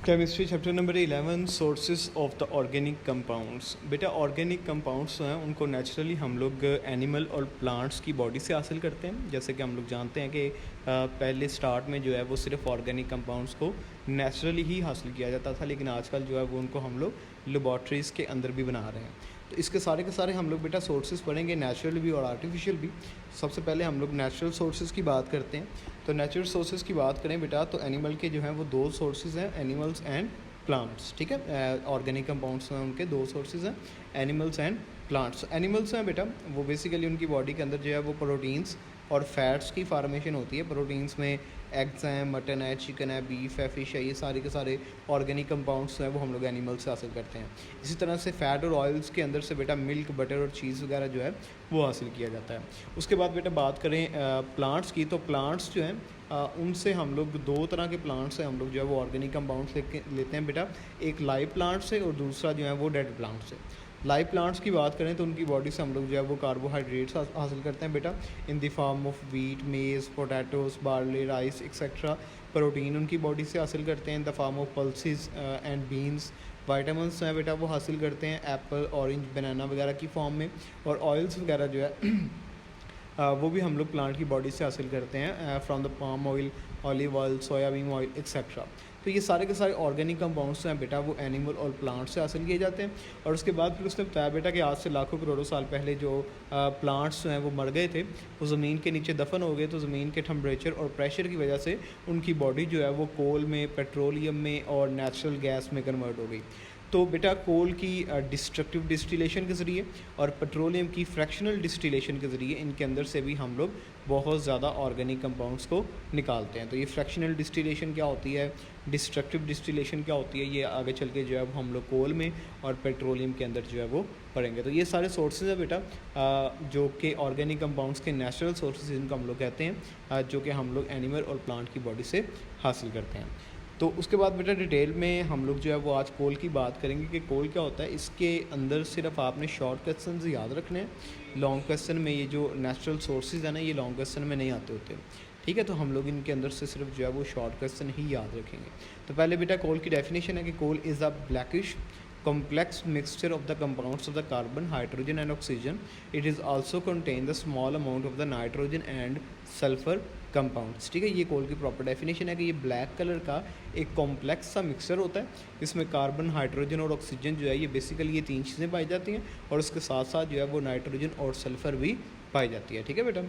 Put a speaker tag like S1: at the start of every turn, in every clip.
S1: Chemistry chapter number 11 sources of the organic compounds. बेटा organic compounds जो हैं उनको नेचुरली हम लोग एनिमल और प्लांट्स की बॉडी से हासिल करते हैं। जैसे कि हम लोग जानते हैं कि पहले स्टार्ट में जो है वो सिर्फ ऑर्गेनिक कंपाउंड्स को नेचुरली ही हासिल किया जाता था, लेकिन आजकल जो है वो उनको हम लोग लेबॉर्ट्रीज़ के अंदर भी बना रहे हैं। तो इसके सारे के सारे हम लोग बेटा सोर्सेज पढ़ेंगे, नेचुरल भी और आर्टिफिशियल भी। सबसे पहले हम लोग नेचुरल सोर्सेज की बात करते हैं। तो नेचुरल सोर्सेज की बात करें बेटा तो एनिमल के जो हैं वो दो सोर्सेज हैं, एनिमल्स एंड प्लांट्स। ठीक है, ऑर्गेनिक कंपाउंड्स हैं उनके दो सोर्सेज हैं, एनिमल्स एंड प्लांट्स। एनिमल्स हैं बेटा वो बेसिकली उनकी बॉडी के अंदर जो है वो प्रोटीन्स और फैट्स की फार्मेशन होती है। प्रोटीन्स में एग्स हैं, मटन है, चिकन है, बीफ है, फ़िश है, ये सारे के सारे ऑर्गेनिक कंपाउंड्स हैं वो हम लोग एनिमल से हासिल करते हैं। इसी तरह से फ़ैट और ऑयल्स के अंदर से बेटा मिल्क, बटर और चीज़ वगैरह जो है वो हासिल किया जाता है। उसके बाद बेटा बात करें प्लांट्स की, तो प्लांट्स जो हैं उनसे हम लोग दो तरह के प्लांट्स हैं हम लोग जो है वो ऑर्गेनिक कंपाउंड्स लेते हैं बेटा। एक लाइव प्लांट से और दूसरा जो है वो डेड प्लांट से। लाइव प्लांट्स की बात करें तो उनकी बॉडी से हम लोग जो है वो कार्बोहाइड्रेट्स हासिल करते हैं बेटा, in the form of wheat, maize, potatoes, barley, rice etcetera. Protein उनकी बॉडी से हासिल करते हैं in the form of pulses and beans. Vitamins हैं बेटा वो हासिल करते हैं एप्पल, ऑरेंज, बनाना वगैरह की फॉर्म में। और ऑयल्स वगैरह जो है वो भी हम लोग प्लांट की बॉडी से हासिल करते हैं from the palm oil, olive oil, soybean oil etcetera. तो ये सारे के सारे ऑर्गेनिक कंपाउंड्स हैं बेटा वो एनिमल और प्लांट से हासिल किए जाते हैं। और उसके बाद फिर उसने बताया बेटा कि आज से लाखों करोड़ों साल पहले जो प्लांट्स हैं वो मर गए थे, वो ज़मीन के नीचे दफन हो गए। तो ज़मीन के टेम्परेचर और प्रेशर की वजह से उनकी बॉडी जो है वो कोल में, पेट्रोलियम में और नेचुरल गैस में कन्वर्ट हो गई। तो बेटा कोल की डिस्ट्रक्टिव डिस्टिलेशन के ज़रिए और पेट्रोलियम की फ्रैक्शनल डिस्टिलेशन के ज़रिए इनके अंदर से भी हम लोग बहुत ज़्यादा ऑर्गेनिक कंपाउंड्स को निकालते हैं। तो ये फ्रैक्शनल डिस्टिलेशन क्या होती है, डिस्ट्रक्टिव डिस्टिलेशन क्या होती है, ये आगे चल के जो है हम लोग कोल में और पेट्रोलियम के अंदर जो है वो पढ़ेंगे। तो ये सारे सोर्सेज है बेटा जो कि ऑर्गेनिक कंपाउंड्स के नेचुरल सोर्सेज इनको हम लोग कहते हैं, जो कि हम लोग एनिमल और प्लांट की बॉडी से हासिल करते हैं। तो उसके बाद बेटा डिटेल में हम लोग जो है वो आज कोल की बात करेंगे कि कोल क्या होता है। इसके अंदर सिर्फ आपने शॉर्ट क्वेश्चन याद रखने हैं, लॉन्ग क्वेश्चन में ये जो नेचुरल सोर्सेज है ना ये लॉन्ग क्वेश्चन में नहीं आते होते। ठीक है, तो हम लोग इनके अंदर से सिर्फ जो है वो शॉर्ट क्वेश्चन ही याद रखेंगे। तो पहले बेटा कोल की डेफिनेशन है कि coal is a blackish complex mixture of the compounds of the carbon, hydrogen and oxygen. It is also contain the small amount of the nitrogen and sulfur compounds. ठीक है, ये कोल की प्रॉपर डेफिनेशन है कि ये black colour का एक complex सा मिक्सचर होता है। इसमें कार्बन, हाइड्रोजन और ऑक्सीजन जो है ये बेसिकली ये तीन चीज़ें पाई जाती हैं और उसके साथ साथ जो है वो नाइट्रोजन और सल्फर भी पाई जाती है। ठीक है बेटा,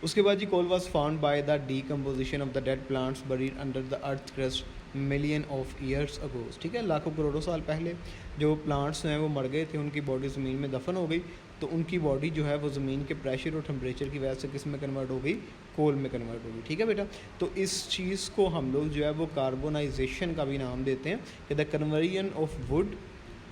S1: उसके बाद जी coal was found by the decomposition of the dead plants buried under the earth crust million of years ago. ठीक है, लाखों करोड़ों साल पहले जो प्लांट्स हैं वो मर गए थे, उनकी बॉडी ज़मीन में दफन हो गई। तो उनकी बॉडी जो है वो ज़मीन के प्रेशर और टेम्परेचर की वजह से किस में कन्वर्ट हो गई, कोल में कन्वर्ट हो गई। ठीक है बेटा, तो इस चीज़ को हम लोग जो है वो कार्बोनाइजेशन का भी नाम देते हैं कि the conversion of wood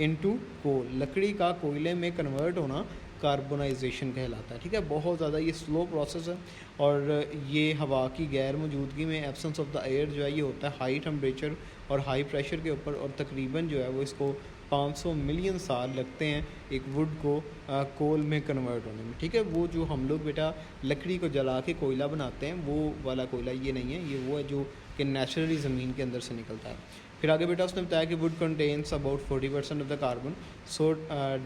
S1: into coal, लकड़ी का कोयले में कन्वर्ट होना कार्बोनाइजेशन कहलाता है। ठीक है, बहुत ज़्यादा ये स्लो प्रोसेस है और ये हवा की गैर मौजूदगी में, एब्सेंस ऑफ द एयर जो है ये होता है हाई टेम्परेचर और हाई प्रेशर के ऊपर। और तकरीबन जो है वो इसको 500 मिलियन साल लगते हैं एक वुड को कोल में कन्वर्ट होने में। ठीक है, वो जो हम लोग बेटा लकड़ी को जला के कोयला बनाते हैं वो वाला कोयला ये नहीं है, ये वो है जो कि नेचुरली ज़मीन के अंदर से निकलता है। फिर आगे बेटा उसने बताया कि wood contains about 40% of the carbon, so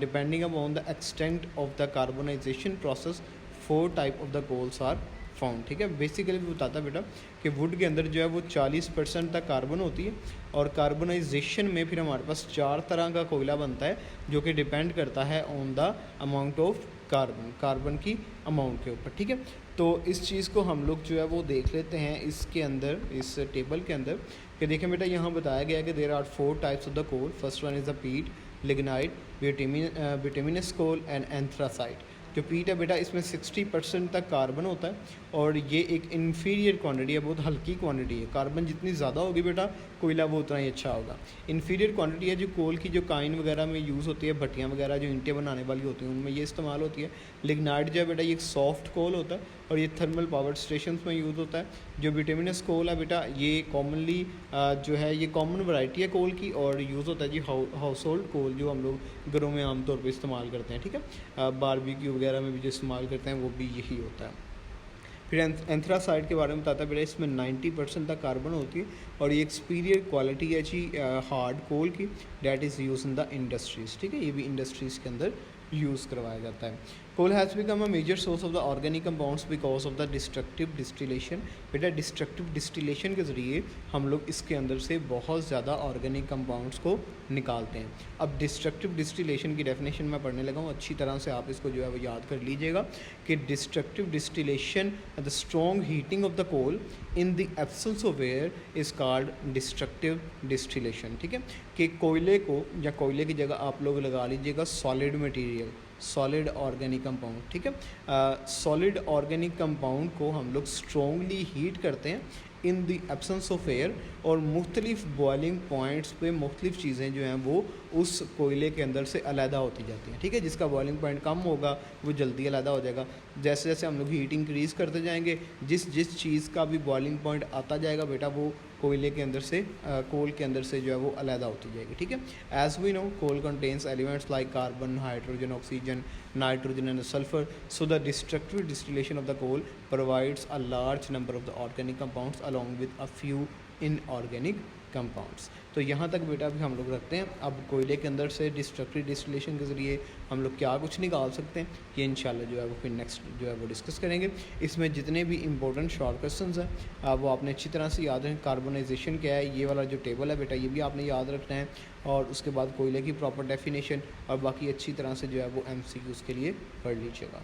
S1: depending upon the extent of the carbonisation process 4 type of the coals are found. ठीक है, बेसिकली बताता है बेटा कि वुड के अंदर जो है वो 40% तक कार्बन होती है और कार्बोनाइजेशन में फिर हमारे पास 4 तरह का कोयला बनता है जो कि डिपेंड करता है on the amount of carbon की अमाउंट के ऊपर। ठीक है, तो इस चीज़ को हम लोग जो है वो देख लेते हैं इसके अंदर, इस टेबल के अंदर कि देखें बेटा यहाँ बताया गया है कि there are 4 types of the coal. First one is the peat, lignite, bituminous coal and anthracite. जो पीट है बेटा इसमें 60% तक कार्बन होता है और ये एक इन्फीरियर क्वांटिटी है, बहुत हल्की क्वांटिटी है। कार्बन जितनी ज़्यादा होगी बेटा कोयला वो उतना ही अच्छा होगा। इन्फीरियर क्वांटिटी है जो कोल की जो काइन वगैरह में यूज़ होती है, भट्टियाँ वगैरह जो ईंटें बनाने वाली होती हैं उनमें ये इस्तेमाल होती है। लिग्नाइट जो है बेटा ये एक सॉफ्ट कोल होता है और ये थर्मल पावर स्टेशन में यूज़ होता है। जो बिटुमिनस कोल है बेटा ये कॉमनली जो है ये कॉमन वैरायटी है कोल की और यूज़ होता है जी हाउस होल्ड कोल जो हम लोग घरों में आमतौर पर इस्तेमाल करते हैं। ठीक है, बारबेक्यू वगैरह में भी जो इस्तेमाल करते हैं वो भी यही होता है। फिर एंथ्रासाइड के बारे में बताता है बेटा, इसमें 90% तक कार्बन होती है और ये एक सुपीरियर क्वालिटी है जी हार्ड कोल की, that is use in the industries. ठीक है, ये भी इंडस्ट्रीज़ के अंदर यूज़ करवाया जाता है। Coal has become a major source of the organic compounds because of the destructive distillation. बेटा डिस्ट्रक्टिव डिस्टिलेशन के ज़रिए हम लोग इसके अंदर से बहुत ज़्यादा ऑर्गेनिक कंपाउंड्स को निकालते हैं। अब डिस्ट्रक्टिव डिस्टिलेशन की डेफिनेशन मैं पढ़ने लगा हूँ, अच्छी तरह से आप इसको जो है वो याद कर लीजिएगा कि destructive distillation the strong heating of the coal in the absence of air is called destructive distillation. ठीक है, कि कोयले को या कोयले की जगह आप लोग लगा लीजिएगा solid material, solid organic compound. ठीक है, सॉलिड ऑर्गेनिक कंपाउंड को हम लोग स्ट्रॉन्गली हीट करते हैं in the absence of air, और मुख्तलिफ बॉइलिंग पॉइंट्स पे मुख्तलिफ चीज़ें जो हैं वो उस कोयले के अंदर से अलहदा होती जाती हैं। ठीक है, जिसका बॉइलिंग पॉइंट कम होगा वो जल्दी अलहदा हो जाएगा। जैसे जैसे हम लोग हीट इंक्रीज़ करते जाएंगे, जिस चीज़ का भी बॉइलिंग पॉइंट आता जाएगा बेटा वो कोयले के अंदर से कोल के अंदर से जो है वो अलहदा होती जाएगी। ठीक है, as we know coal contains elements like carbon, hydrogen, oxygen, nitrogen and sulphur, so the destructive distillation of the coal provides a large number of the organic compounds along with a few inorganic compounds. तो यहाँ तक बेटा अभी हम लोग रखते हैं। अब कोयले के अंदर से डिस्ट्रक्टिव डिस्टिलेशन के ज़रिए हम लोग क्या कुछ निकाल सकते हैं, ये इंशाल्लाह जो है वो फिर नेक्स्ट जो है वो डिस्कस करेंगे। इसमें जितने भी इंपॉर्टेंट शॉर्ट क्वेश्चंस हैं वो आपने अच्छी तरह से याद रखें। कार्बोनाइजेशन क्या है, ये वाला जो टेबल है बेटा ये भी आपने याद रखना है, और उसके बाद कोयले की प्रॉपर डेफिनेशन और बाकी अच्छी तरह से जो है वो MCQs के लिए पढ़ लीजिएगा।